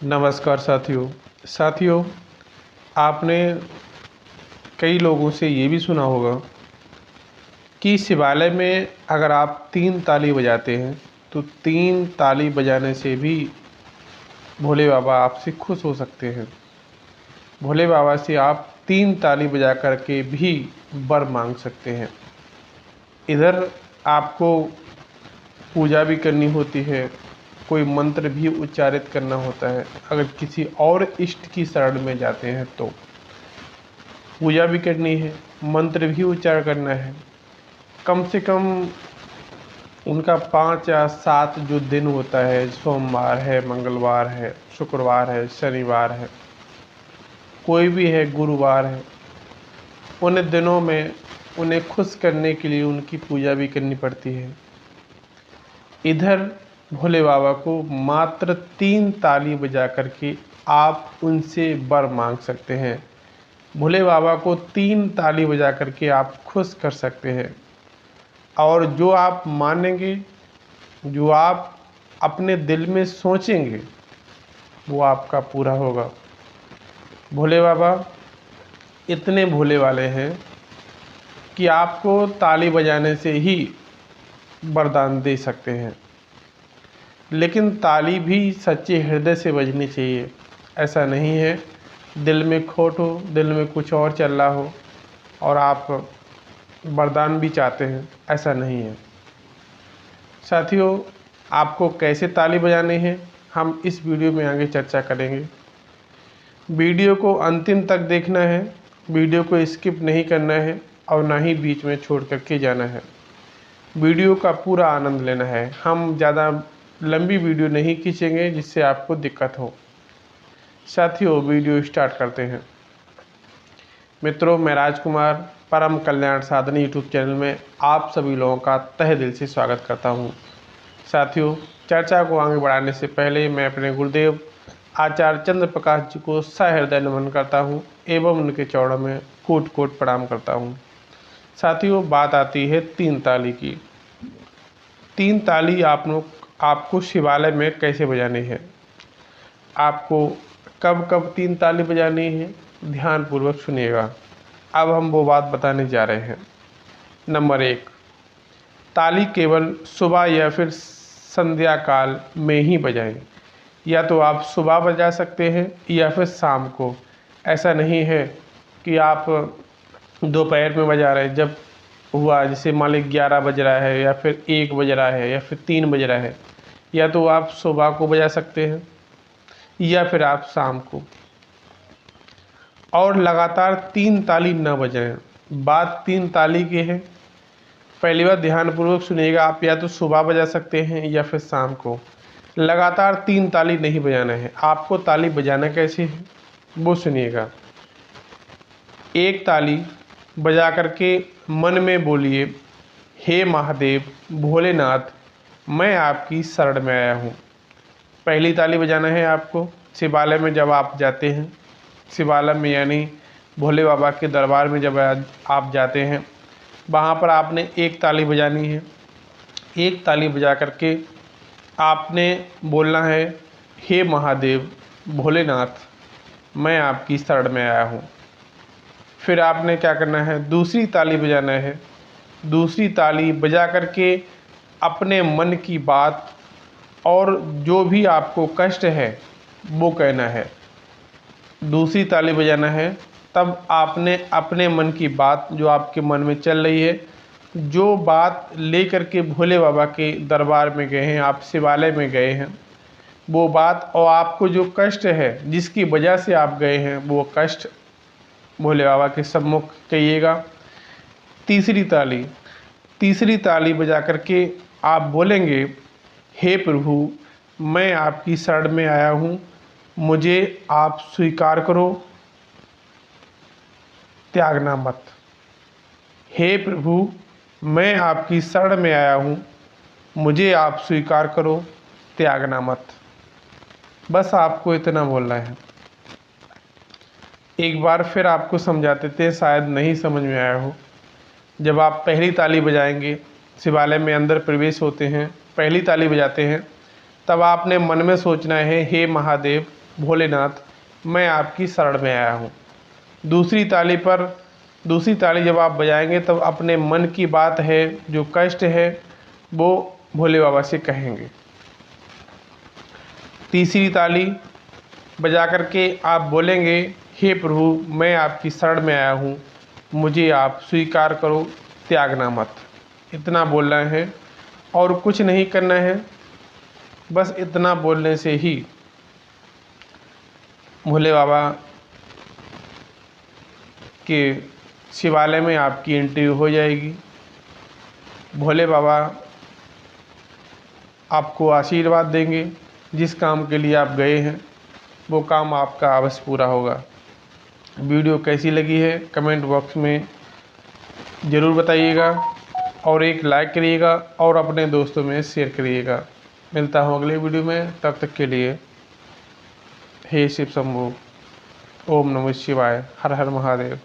नमस्कार साथियों, आपने कई लोगों से ये भी सुना होगा कि शिवालय में अगर आप 3 ताली बजाते हैं तो 3 ताली बजाने से भी भोले बाबा आपसे खुश हो सकते हैं। भोले बाबा से आप 3 ताली बजा कर के भी वर मांग सकते हैं। इधर आपको पूजा भी करनी होती है, कोई मंत्र भी उच्चारित करना होता है। अगर किसी और इष्ट की शरण में जाते हैं तो पूजा भी करनी है, मंत्र भी उच्चारण करना है। कम से कम उनका 5 या 7 जो दिन होता है, सोमवार है, मंगलवार है, शुक्रवार है, शनिवार है, कोई भी है, गुरुवार है, उन दिनों में उन्हें खुश करने के लिए उनकी पूजा भी करनी पड़ती है। इधर भोले बाबा को मात्र 3 ताली बजा करके आप उनसे वर मांग सकते हैं। भोले बाबा को 3 ताली बजा करके आप खुश कर सकते हैं और जो आप मानेंगे, जो आप अपने दिल में सोचेंगे, वो आपका पूरा होगा। भोले बाबा इतने भोले वाले हैं कि आपको ताली बजाने से ही वरदान दे सकते हैं, लेकिन ताली भी सच्चे हृदय से बजनी चाहिए। ऐसा नहीं है दिल में खोट हो, दिल में कुछ और चल रहा हो और आप वरदान भी चाहते हैं, ऐसा नहीं है। साथियों, आपको कैसे ताली बजानी है हम इस वीडियो में आगे चर्चा करेंगे। वीडियो को अंतिम तक देखना है, वीडियो को स्किप नहीं करना है और ना ही बीच में छोड़ करके जाना है। वीडियो का पूरा आनंद लेना है। हम ज़्यादा लंबी वीडियो नहीं खींचेंगे जिससे आपको दिक्कत हो। साथियों, वीडियो स्टार्ट करते हैं। मित्रों, मैं राजकुमार परम कल्याण साधन यूट्यूब चैनल में आप सभी लोगों का तहे दिल से स्वागत करता हूं। साथियों, चर्चा को आगे बढ़ाने से पहले मैं अपने गुरुदेव आचार्य चंद्र प्रकाश जी को सहृदय नमन करता हूं एवं उनके चरणों में कोट कोट प्रणाम करता हूं। साथियों, बात आती है 3 ताली की। 3 ताली आपको शिवालय में कैसे बजानी है, आपको कब कब 3 ताली बजानी है, ध्यानपूर्वक सुनिएगा। अब हम वो बात बताने जा रहे हैं। नंबर 1, ताली केवल सुबह या फिर संध्या काल में ही बजाएं। या तो आप सुबह बजा सकते हैं या फिर शाम को। ऐसा नहीं है कि आप दोपहर में बजा रहे हैं, जब हुआ जैसे मान लीजिए 11 बज रहा है या फिर 1 बज रहा है या फिर 3 बज रहा है, या तो आप सुबह को बजा सकते हैं या फिर आप शाम को। और लगातार 3 ताली न बजाएं। बात 3 ताली की है। पहली बार ध्यानपूर्वक सुनिएगा, आप या तो सुबह बजा सकते हैं या फिर शाम को। लगातार 3 ताली नहीं बजाना है। आपको ताली बजाना कैसे है वो सुनिएगा। 1 ताली बजा करके मन में बोलिए, हे महादेव भोलेनाथ, मैं आपकी शरण में आया हूँ। पहली ताली बजाना है आपको। शिवालय में जब आप जाते हैं, शिवालय में यानी भोले बाबा के दरबार में जब आप जाते हैं, वहाँ पर आपने 1 ताली बजानी है। 1 ताली बजा करके आपने बोलना है, हे महादेव भोलेनाथ, मैं आपकी शरण में आया हूँ। फिर आपने क्या करना है, दूसरी ताली बजाना है। दूसरी ताली बजा करके अपने मन की बात और जो भी आपको कष्ट है वो कहना है। दूसरी ताली बजाना है, तब आपने अपने मन की बात जो आपके मन में चल रही है, जो बात लेकर के भोले बाबा के दरबार में गए हैं, आप शिवालय में गए हैं, वो बात और आपको जो कष्ट है जिसकी वजह से आप गए हैं, वो कष्ट भोले बाबा के सम्मुख कहिएगा। तीसरी ताली बजा करके आप बोलेंगे, हे प्रभु, मैं आपकी शरण में आया हूँ, मुझे आप स्वीकार करो, त्यागना मत। हे प्रभु, मैं आपकी शरण में आया हूँ, मुझे आप स्वीकार करो, त्यागना मत। बस आपको इतना बोलना है। एक बार फिर आपको समझा देते हैं, शायद नहीं समझ में आया हो। जब आप पहली ताली बजाएंगे, शिवालय में अंदर प्रवेश होते हैं, पहली ताली बजाते हैं, तब आपने मन में सोचना है, हे महादेव भोलेनाथ मैं आपकी शरण में आया हूँ। दूसरी ताली जब आप बजाएंगे तब अपने मन की बात है, जो कष्ट है, वो भोले बाबा से कहेंगे। तीसरी ताली बजा करके आप बोलेंगे, हे प्रभु मैं आपकी शरण में आया हूँ, मुझे आप स्वीकार करो, त्यागना मत। इतना बोलना है और कुछ नहीं करना है। बस इतना बोलने से ही भोले बाबा के शिवालय में आपकी एंट्री हो जाएगी। भोले बाबा आपको आशीर्वाद देंगे। जिस काम के लिए आप गए हैं वो काम आपका अवश्य पूरा होगा। वीडियो कैसी लगी है कमेंट बॉक्स में ज़रूर बताइएगा और एक लाइक करिएगा और अपने दोस्तों में शेयर करिएगा। मिलता हूँ अगले वीडियो में, तब तक के लिए हे शिव शंभू, ओम नमः शिवाय, हर हर महादेव।